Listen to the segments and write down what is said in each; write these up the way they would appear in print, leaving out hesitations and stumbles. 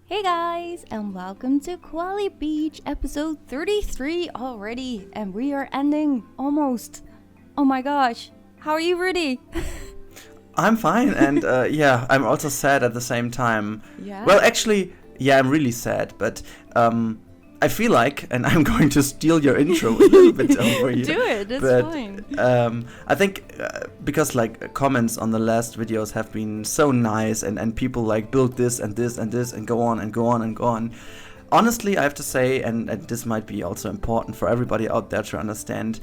Hey guys, and welcome to Koali Beach episode 33 already, and we are ending almost. Oh my gosh, how are you, Rudi? I'm fine, and I'm also sad at the same time. Yeah? Well, actually, I'm really sad, but I feel like, and I'm going to steal your intro a little bit over here. Do it, it's but, fine. I think because comments on the last videos have been so nice, and people build this and this and this and go on and go on and go on. Honestly, I have to say, and this might be also important for everybody out there to understand,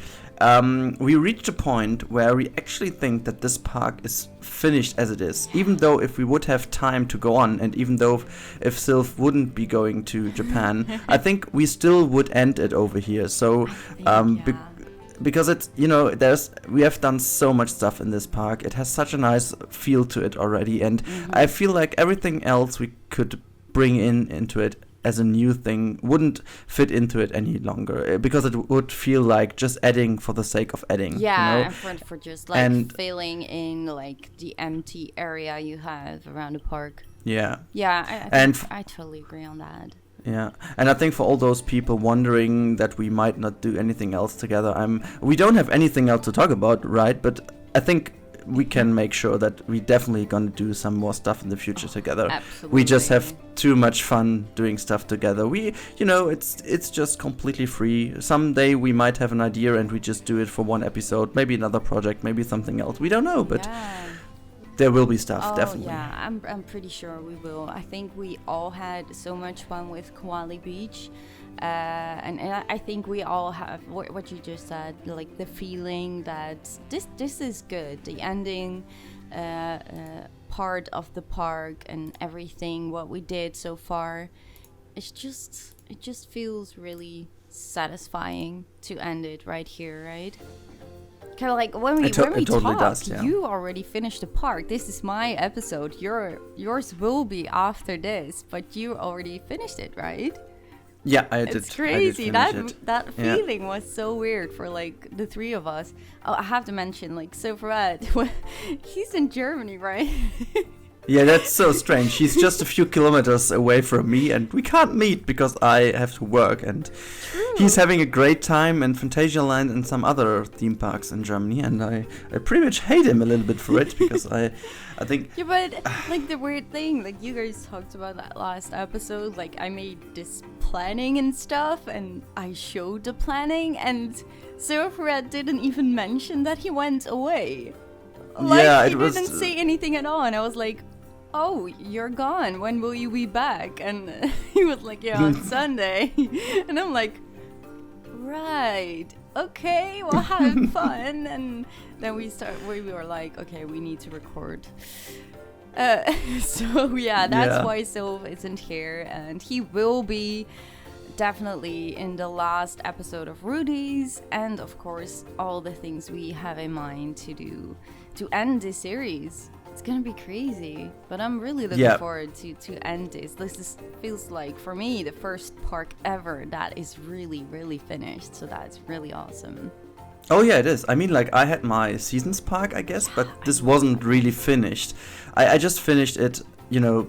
we reached a point where we actually think that this park is finished as it is. Even though if we would have time to go on, and even though if Sylv wouldn't be going to Japan, I think we still would end it over here. So, because it's, we have done so much stuff in this park. It has such a nice feel to it already, and I feel like everything else we could bring into it as a new thing wouldn't fit into it any longer, because it would feel like just adding for the sake of adding. Yeah, for just filling in the empty area you have around the park. Yeah. Yeah, I totally agree on that. Yeah, and I think for all those people wondering that we might not do anything else together, we don't have anything else to talk about, right? But I think we can make sure that we definitely gonna do some more stuff in the future together. Absolutely. We just have too much fun doing stuff together. It's just completely free. Someday we might have an idea and we just do it for one episode, maybe another project, maybe something else. We don't know, but there will be stuff, definitely. Yeah, I'm pretty sure we will. I think we all had so much fun with Koali Beach. And I think we all have what you just said, the feeling that this is good. The ending part of the park and everything what we did so far, it just feels really satisfying to end it right here, right? Kind of like when we totally talked, does, yeah. You already finished the park. This is my episode. Yours will be after this, but you already finished it, right? Yeah, I did. It's crazy. That Yeah. feeling was so weird for the three of us. Oh, I have to mention Silvarret. He's in Germany, right? Yeah, that's so strange. He's just a few kilometers away from me, and we can't meet because I have to work. And he's having a great time in Phantasialand and some other theme parks in Germany, and I pretty much hate him a little bit for it because I think. Yeah, but the weird thing, you guys talked about that last episode. I made this planning and stuff, and I showed the planning, and Silvarret didn't even mention that he went away. Yeah, he didn't say anything at all, and I was like, oh, you're gone. When will you be back? And he was like, yeah, on Sunday. And I'm like, right, okay, well, have fun. And then we were like, okay, we need to record. So yeah, that's why Sylv isn't here, and he will be definitely in the last episode of Rudi's, and of course all the things we have in mind to do to end this series. It's gonna be crazy, but I'm really looking forward to end this. Feels like, for me, the first park ever that is really, really finished, so that's really awesome. Oh yeah, it is. I mean, I had my seasons park, I guess, but this wasn't really finished. I just finished it,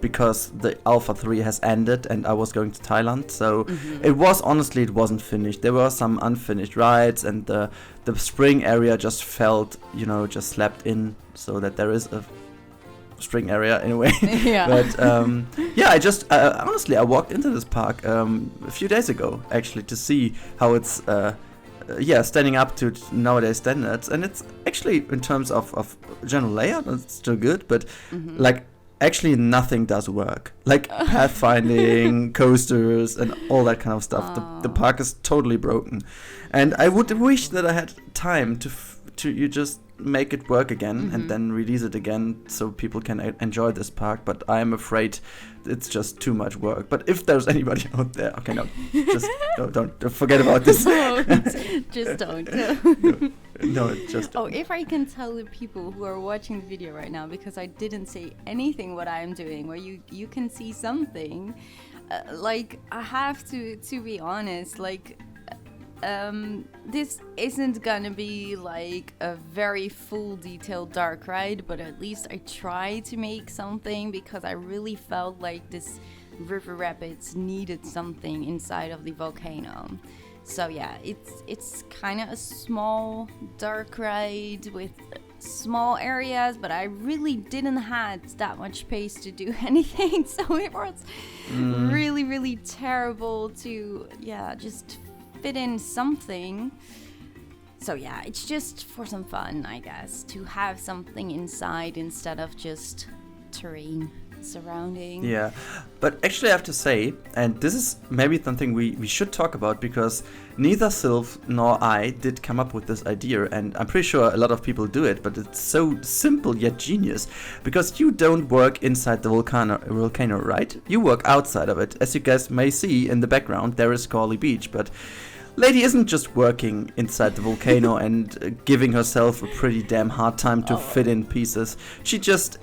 because the Alpha 3 has ended and I was going to Thailand, so it wasn't finished. There were some unfinished rides, and the spring area just felt, just slapped in, so that there is a spring area anyway. Yeah. But I just honestly, I walked into this park a few days ago, actually, to see how it's standing up to nowadays standards, and it's actually, in terms of general layout, it's still good, but actually nothing does work. Pathfinding, coasters, and all that kind of stuff. The park is totally broken, and I would wish that I had time to you just make it work again and then release it again so people can enjoy this park, but I'm afraid it's just too much work. But if there's anybody out there, okay, no, just don't forget about this. No, just don't. No, just don't. Oh, if I can tell the people who are watching the video right now, because I didn't say anything what I'm doing, where you can see something, I have to be honest, this isn't gonna be a very full detailed dark ride, but at least I try to make something, because I really felt like this river rapids needed something inside of the volcano. So yeah, it's kind of a small, dark ride with small areas, but I really didn't have that much space to do anything, so it was really, really terrible to just fit in something. So yeah, it's just for some fun, I guess, to have something inside instead of just terrain surrounding. Yeah, but actually I have to say, and this is maybe something we should talk about, because neither Sylv nor I did come up with this idea, and I'm pretty sure a lot of people do it, but it's so simple yet genius, because you don't work inside the volcano, right? You work outside of it. As you guys may see in the background, there is Koali Beach, but Lady isn't just working inside the volcano and giving herself a pretty damn hard time to fit in pieces. She just,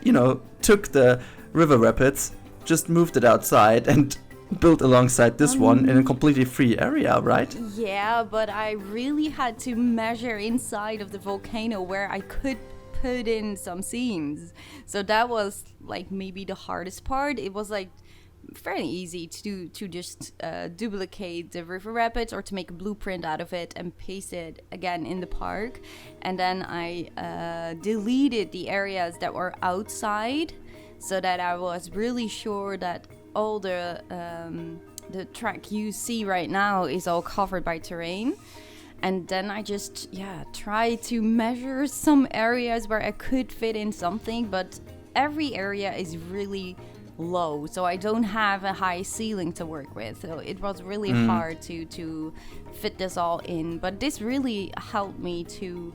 took the river rapids, just moved it outside and built alongside this one in a completely free area, right? Yeah, but I really had to measure inside of the volcano where I could put in some scenes. So that was like maybe the hardest part. It was like fairly easy to just duplicate the river rapids or to make a blueprint out of it and paste it again in the park. And then I deleted the areas that were outside, so that I was really sure that all the track you see right now is all covered by terrain. And then I just, tried to measure some areas where I could fit in something, but every area is really low, so I don't have a high ceiling to work with. So it was really hard to fit this all in. But this really helped me to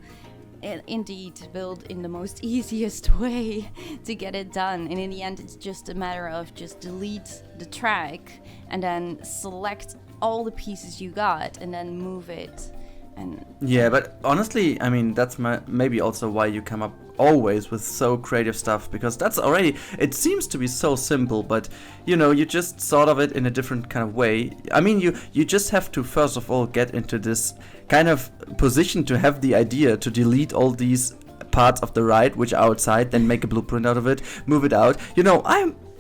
indeed build in the most easiest way to get it done. And in the end, it's just a matter of just delete the track and then select all the pieces you got and then move it. And yeah, but honestly, I mean, that's maybe also why you come up always with so creative stuff, because that's already, it seems to be so simple, but you just thought of it in a different kind of way. I mean, you just have to first of all get into this kind of position to have the idea to delete all these parts of the ride which are outside, then make a blueprint out of it, move it out.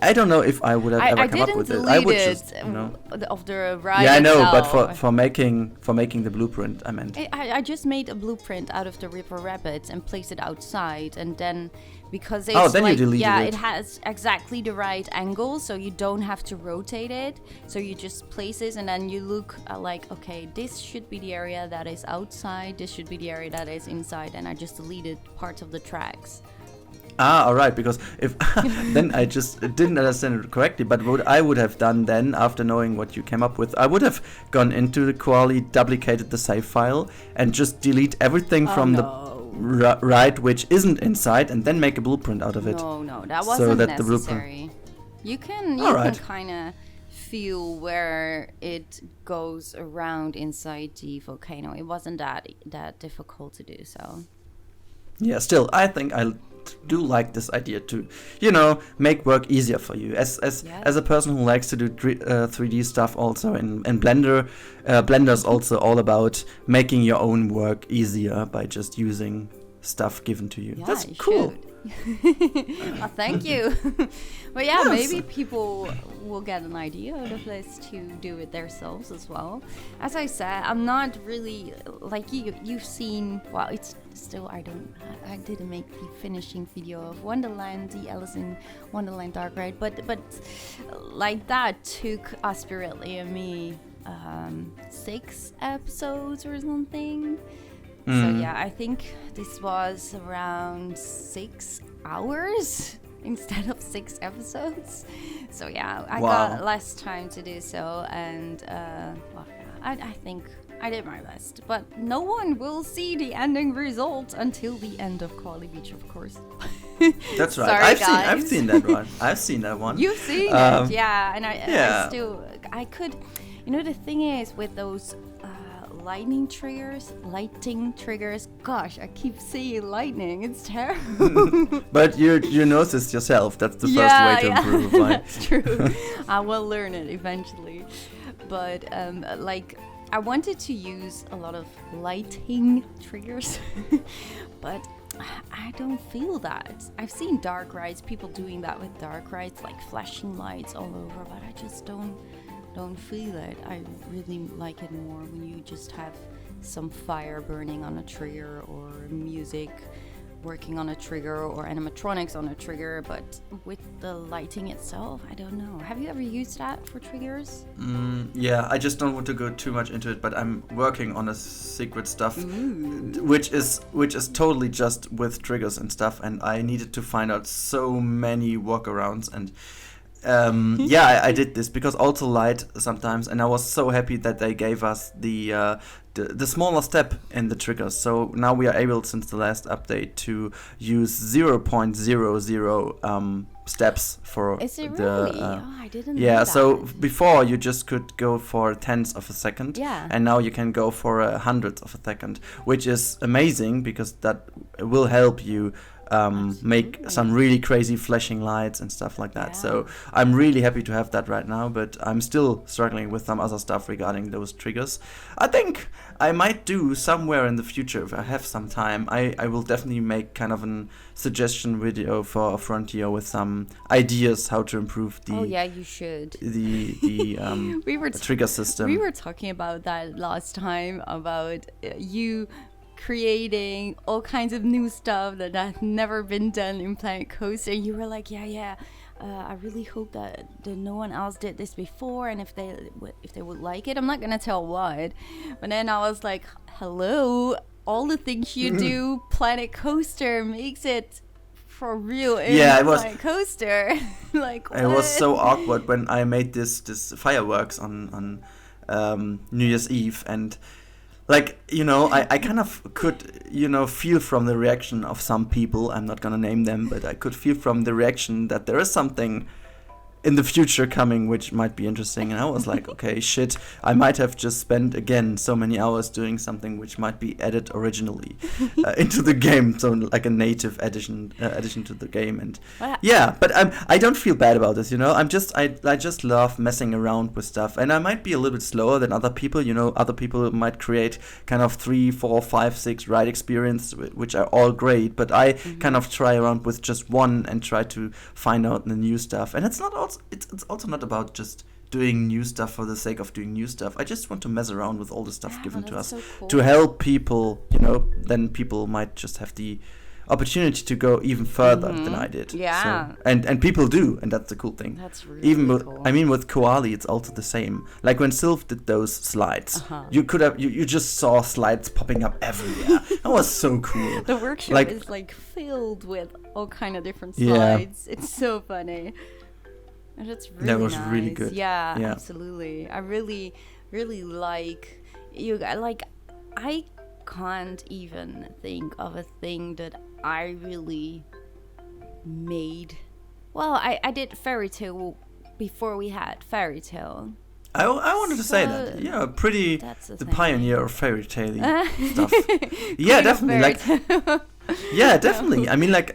I don't know if I would have ever come up with it. I would just, of the ride. Yeah, I know, itself. but for making the blueprint, I meant. I just made a blueprint out of the river rapids and placed it outside, and then because it's then you deleted it. It has exactly the right angle, so you don't have to rotate it. So you just place it, and then you look like, okay, this should be the area that is outside. This should be the area that is inside, and I just deleted parts of the tracks. All right, because if then I just didn't understand it correctly, but what I would have done then, after knowing what you came up with, I would have gone into the Koali, duplicated the save file, and just delete everything from the ride which isn't inside, and then make a blueprint out of it. No, that wasn't necessary. You can kind of feel where it goes around inside the volcano. It wasn't that difficult to do so. Yeah, still, I think I do like this idea to, make work easier for you. As a person who likes to do 3D stuff also in Blender, Blender's also all about making your own work easier by just using stuff given to you. Yeah, that's cool. Well, thank you. But yeah, maybe people will get an idea out of this to do it themselves as well. As I said, I'm not really like you've seen. Well, it's still I didn't make the finishing video of Wonderland, the Alice in Wonderland Dark Ride, but like that took Aspirately and me 6 episodes or something. So yeah, I think this was around 6 hours instead of 6 episodes. So yeah, I got less time to do so, and I think I did my best. But no one will see the ending result until the end of Koali Beach, of course. That's right. Sorry, I've seen that one. I've seen that one. You've seen it, yeah. And I could. The thing is with those lighting triggers. Gosh, I keep saying lightning. It's terrible. But you noticed yourself. That's the first way to improve. Right? That's true. I will learn it eventually. But I wanted to use a lot of lighting triggers, but I don't feel that. I've seen dark rides, people doing that with dark rides, like flashing lights all over, but I just don't feel it. I really like it more when you just have some fire burning on a trigger, or music working on a trigger, or animatronics on a trigger. But with the lighting itself, I don't know. Have you ever used that for triggers? Yeah, I just don't want to go too much into it, but I'm working on a secret stuff, which is totally just with triggers and stuff, and I needed to find out so many workarounds. And yeah, I did this because also light sometimes, and I was so happy that they gave us the smaller step in the triggers. So now we are able, since the last update, to use 0.00 steps for Is it the. really? I didn't know Yeah, that. so before you just could go for tenths of a second, Yeah. and now you can go for a hundredth of a second, which is amazing because that will help you make some really crazy flashing lights and stuff like that. Yeah. So I'm really happy to have that right now, but I'm still struggling with some other stuff regarding those triggers. I think I might do somewhere in the future, if I have some time, I will definitely make kind of a suggestion video for Frontier with some ideas how to improve the Oh yeah, you should. the We were trigger system. We were talking about that last time, about you creating all kinds of new stuff that had never been done in Planet Coaster. You were like, yeah, I really hope that no one else did this before, and if they would like it. I'm not gonna tell what, but then I was like, hello, all the things you do, Planet Coaster makes it for real in Planet Coaster. Like, what? It was so awkward when I made this fireworks on New Year's Eve, and like, you know, I kind of could, you know, feel from the reaction of some people, I'm not gonna name them, but I could feel from the reaction that there is something in the future coming which might be interesting. And I was like, okay, shit, I might have just spent again so many hours doing something which might be added originally into the game, so like a native addition to the game. And yeah, but I don't feel bad about this, you know. I just love messing around with stuff, and I might be a little bit slower than other people. You know, other people might create kind of 3, 4, 5, 6 ride experience which are all great, but I kind of try around with just one and try to find out the new stuff. And it's also not about just doing new stuff for the sake of doing new stuff. I just want to mess around with all the stuff given to us, so cool. to help people, you know. Then people might just have the opportunity to go even further than I did. Yeah. So, and people do, and that's the cool thing. That's really even with, cool. I mean, with Koali, it's also the same. Like when Sylv did those slides, you could have you just saw slides popping up everywhere. That was so cool. The workshop like, is like filled with all kind of different Yeah. slides. It's so funny. And that's really That was nice. really good. Yeah, Yeah. absolutely. I really, really like you. Like, I can't even think of a thing that I really made. Well, I did Fairy Tale before we had Fairy Tale. I wanted to say that. Yeah, pretty That's the the thing. pioneer of fairy tale stuff. Yeah, definitely. Like, yeah, definitely. I mean, like,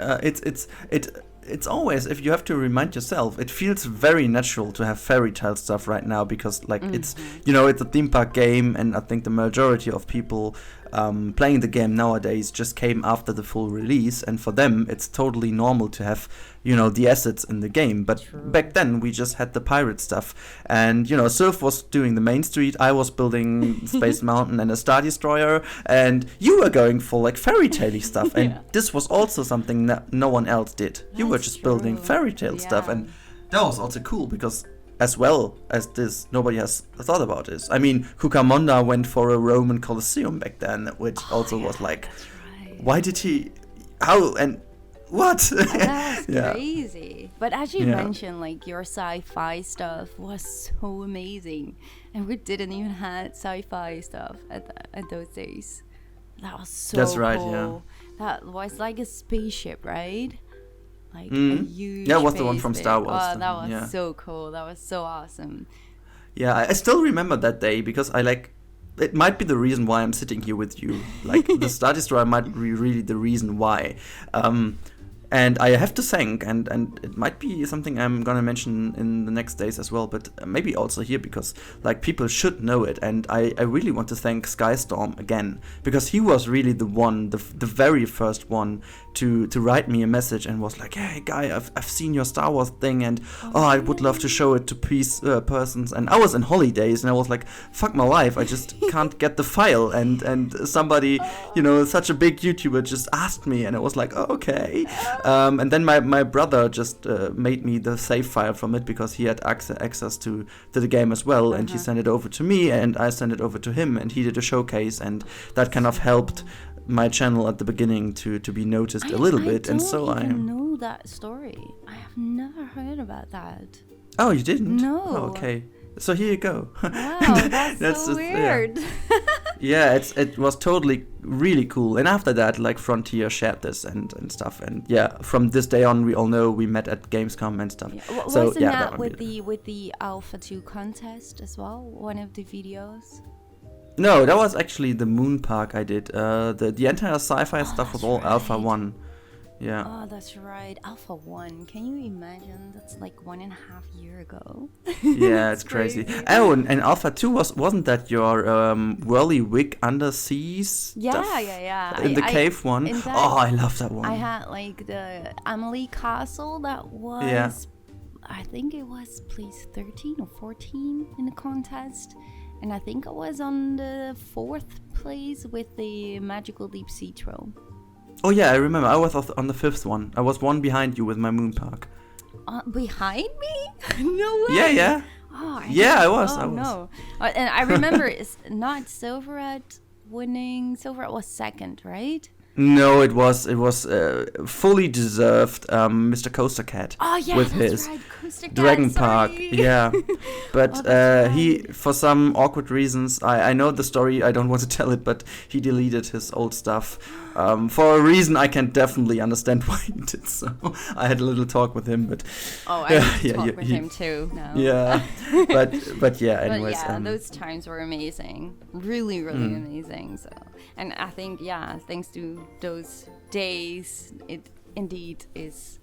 it's always, if you have to remind yourself, it feels very natural to have fairy tale stuff right now, because like it's, you know, it's a theme park game, and I think the majority of people playing the game nowadays just came after the full release, and for them it's totally normal to have, you know, the assets in the game. But back then we just had the pirate stuff, and you know, Sylv was doing the main street, I was building Space Mountain and a Star Destroyer, and you were going for like fairy tale stuff, and this was also something that no one else did. You were just building fairy tale stuff, and that was also cool, because as well as this, nobody has thought about this. I mean, Cucamonda went for a Roman Colosseum back then, which also was like, why did he, how, and what? That's Yeah. crazy. But as you mentioned, like, your sci-fi stuff was so amazing, and we didn't even have sci-fi stuff at those days. That was so That's right, cool. yeah. That was like a spaceship, right? Like a huge Yeah, it was the one from spaceship. Star Wars. Oh, that was Yeah. so cool. That was so awesome. Yeah, I still remember that day, because I like, it might be the reason why I'm sitting here with you. Like, the Star Destroyer might be really the reason why. And I have to thank, and it might be something I'm gonna mention in the next days as well, but maybe also here, because like people should know it, and I really want to thank Skystorm again, because he was really the one, the very first one to write me a message and was like, hey guy, I've seen your Star Wars thing, and I would love to show it to persons. And I was in holidays, and I was like, fuck my life, I just can't get the file, and somebody, you know, such a big YouTuber just asked me, and I was like, oh, okay. And then my brother just made me the save file from it, because he had access to the game as well, and he sent it over to me, and I sent it over to him, and he did a showcase, and that kind of helped my channel at the beginning to be noticed a little bit. And so I know that story. I have never heard about that. Oh, you didn't? No. Oh, okay. So here you go. Wow, that's so weird. Yeah, it was totally really cool. And after that, like Frontier shared this and stuff. And yeah, from this day on, we all know we met at Gamescom and stuff. Yeah. So wasn't yeah, that with the Alpha 2 contest as well? One of the videos. No, that was actually the Moon Park I did. The entire sci-fi stuff was all Alpha 1. Yeah. Oh, that's right. Alpha 1. Can you imagine? That's like 1.5 years ago. Yeah, it's crazy. Oh, and Alpha 2 wasn't that your Whirly Wig Underseas stuff? Yeah. In the cave one? Oh, I love that one. I had like the Amelie Castle that was, I think it was place 13 or 14 in the contest. And I think I was on the 4th place with the Magical Deep Sea Troll. Oh yeah, I remember. I was on the 5th one. I was one behind you with my Moon Park. Behind me? No way. Yeah. Oh, I was. No. And I remember it's not Silvarret winning. Silvarret was second, right? No, it was fully deserved. Mr. Coaster Cat. Oh yeah, with that's his right. Coaster Cat, Dragon sorry. Park. Yeah, but he, for some awkward reasons, I know the story. I don't want to tell it, but he deleted his old stuff for a reason I can definitely understand why he did so. I had a little talk with him, but I had to talk with him too. No. Yeah, but yeah. Anyways, but yeah, those times were amazing. Really amazing. So. And I think, thanks to those days, it indeed is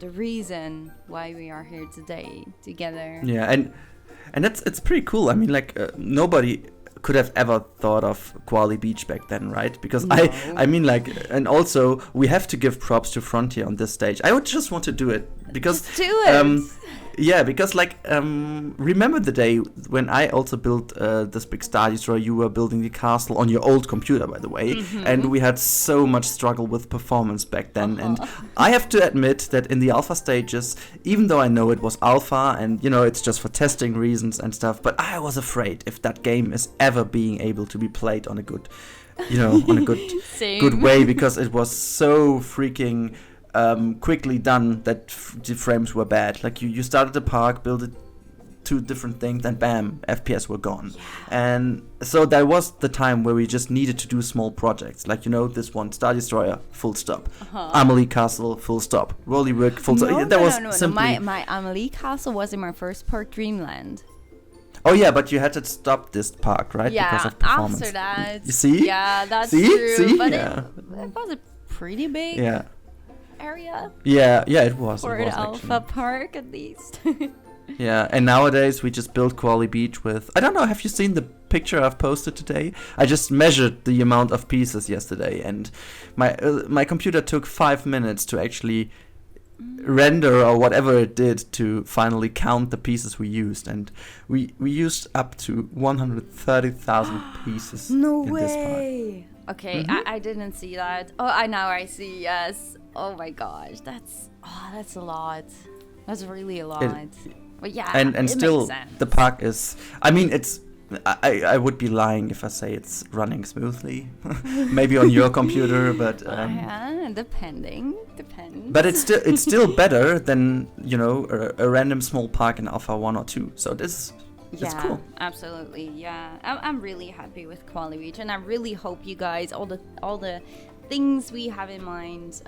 the reason why we are here today together. Yeah, and it's pretty cool. I mean, like, nobody could have ever thought of Koali Beach back then, right? Because no. I mean, like, and also we have to give props to Frontier on this stage. I would just want to do it because just do it. Yeah, because like remember the day when I also built this big Star Destroyer? You were building the castle on your old computer, by the way, and we had so much struggle with performance back then. And I have to admit that in the alpha stages, even though I know it was alpha and you know it's just for testing reasons and stuff, but I was afraid if that game is ever being able to be played on a good, you know, on a good way, because it was so freaking quickly done that the frames were bad. Like you started the park, built it 2 different things, and bam, FPS were gone. Yeah. And so that was the time where we just needed to do small projects, like, you know, this one, Star Destroyer, full stop. Amelie Castle, full stop. Rolly Work, full stop. Simply... My Amelie Castle was in my first park, Dreamland. Oh yeah, but you had to stop this park, right? Yeah, because of performance. after that. You see? Yeah, that's true. See? But yeah. it was a pretty big area. Yeah, it was. For an Alpha Park, at least. Yeah, and nowadays we just build Koali Beach with... I don't know, have you seen the picture I've posted today? I just measured the amount of pieces yesterday, and my computer took 5 minutes to actually render or whatever it did to finally count the pieces we used, and we used up to 130,000 pieces. No in way. This park. Okay, I didn't see that. Oh, I see. Yes. Oh my gosh, that's a lot. That's really a lot. But yeah, and still makes sense. the park is. I mean, it's. I would be lying if I say it's running smoothly. Maybe on your computer, but depends. But it's still better than, you know, a random small park in Alpha 1 or 2. So it's cool. Absolutely. Yeah, I'm really happy with Koali Beach, and I really hope you guys all the things we have in mind.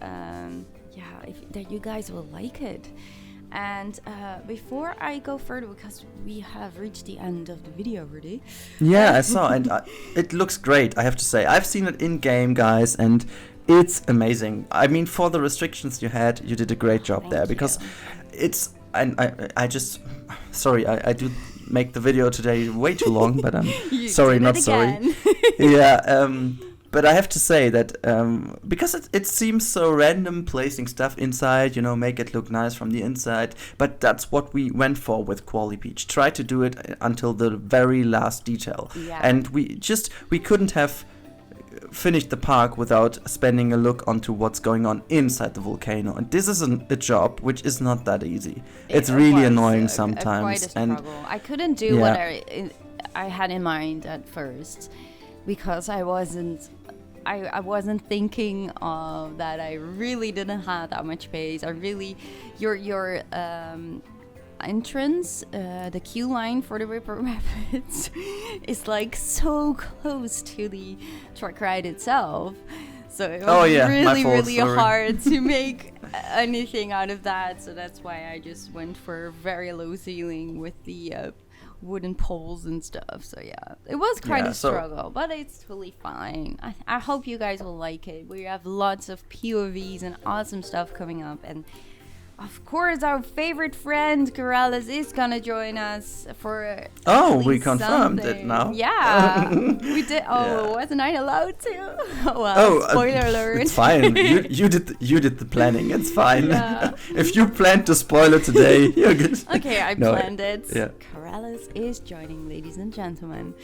That you guys will like it. And before I go further, because we have reached the end of the video, Rudi. Yeah, I saw, and it looks great, I have to say. I've seen it in-game, guys, and it's amazing. I mean, for the restrictions you had, you did a great job there, because it's, and I just, sorry, I do make the video today way too long, but I'm sorry, not sorry. Yeah, but I have to say that because it seems so random, placing stuff inside, make it look nice from the inside, but that's what we went for with Koali Beach. Try to do it until the very last detail. Yeah. And we couldn't have finished the park without spending a look onto what's going on inside the volcano. And this is a job which is not that easy. It's really annoying sometimes. Quite a struggle. I couldn't do what I had in mind at first, because I wasn't thinking of that. I really didn't have that much space. Your entrance, the queue line for the Ripper Rapids is like so close to the truck ride itself. So it was really hard to make anything out of that. So that's why I just went for a very low ceiling with the wooden poles and stuff. So yeah, it was quite a struggle, but it's totally fine. I hope you guys will like it. We have lots of POVs and awesome stuff coming up, and of course our favorite friend Koali is gonna join us for we confirmed it now. Yeah. We did. Wasn't I allowed to? Spoiler alert. It's fine. you did the planning. It's fine. Yeah. If you planned to spoil it today, you're good. Okay, I planned it. Yeah. Koali is joining, ladies and gentlemen.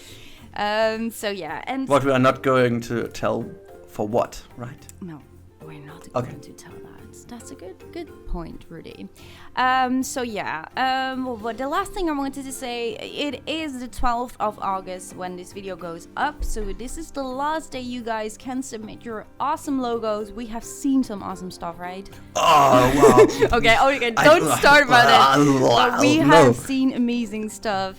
So yeah, and what we are not going to tell for what, right? No, we're not going to tell that. That's a good point, Rudi. So yeah, but the last thing I wanted to say, it is the 12th of August when this video goes up. So this is the last day you guys can submit your awesome logos. We have seen some awesome stuff, right? Oh, wow. Okay, don't start about it. But we have seen amazing stuff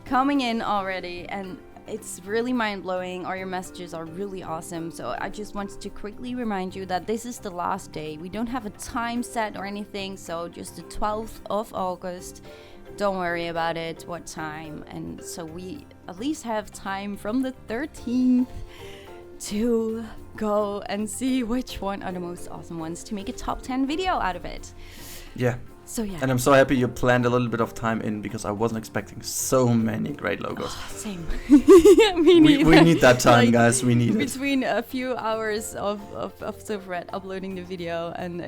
coming in already, and it's really mind-blowing. All your messages are really awesome. So I just wanted to quickly remind you that this is the last day. We don't have a time set or anything, so just the 12th of August. Don't worry about it, what time. And so we at least have time from the 13th to go and see which one are the most awesome ones to make a top 10 video out of it. Yeah. So yeah. And I'm so happy you planned a little bit of time in, because I wasn't expecting so many great logos. Same. We need that time, guys. We need between a few hours of Silvarret uploading the video, and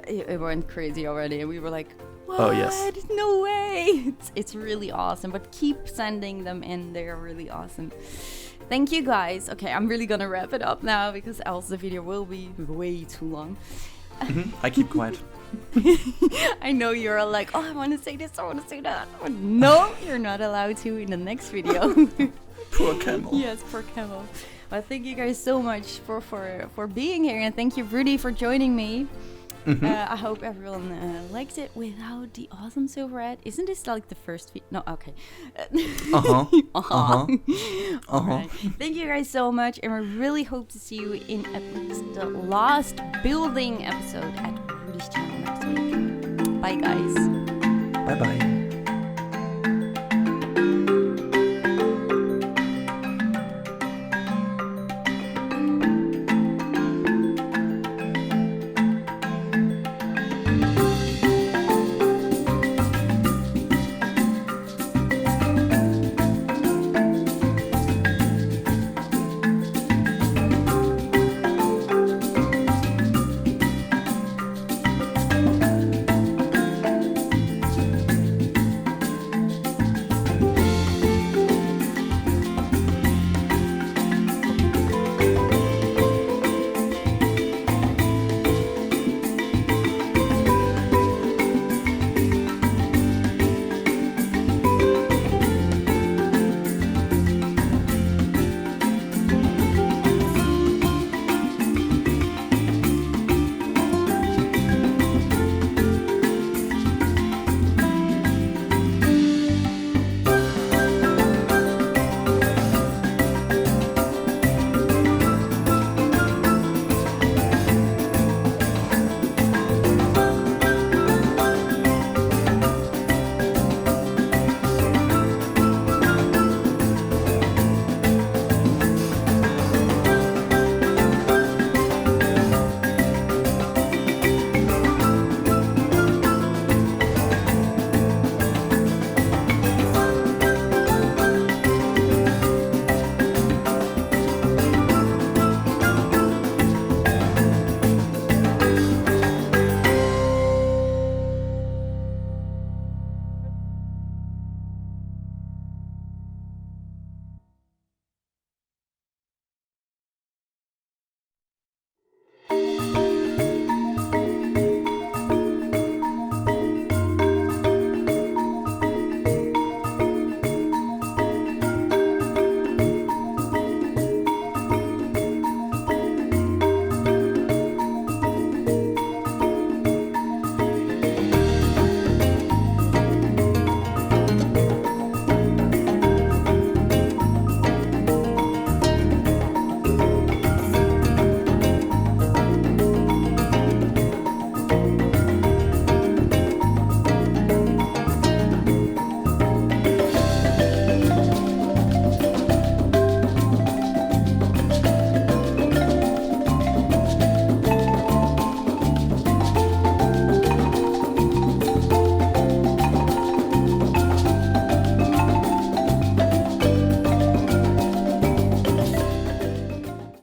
it went crazy already, and we were like, what? Oh yes. No way. It's really awesome, but keep sending them in. They're really awesome. Thank you, guys. Okay, I'm really gonna wrap it up now, because else the video will be way too long. I keep quiet. I know you're all like, I want to say this, I want to say that. But no, you're not allowed to in the next video. Poor Camel. Yes, poor Camel. Well, thank you guys so much for being here, and thank you, Rudi, for joining me. I hope everyone liked it without the awesome Silvarret. Isn't this like the first no, okay. Right. Thank you guys so much, and we really hope to see you in at least the last building episode at Rudi's channel next week. Bye, guys. Bye-bye.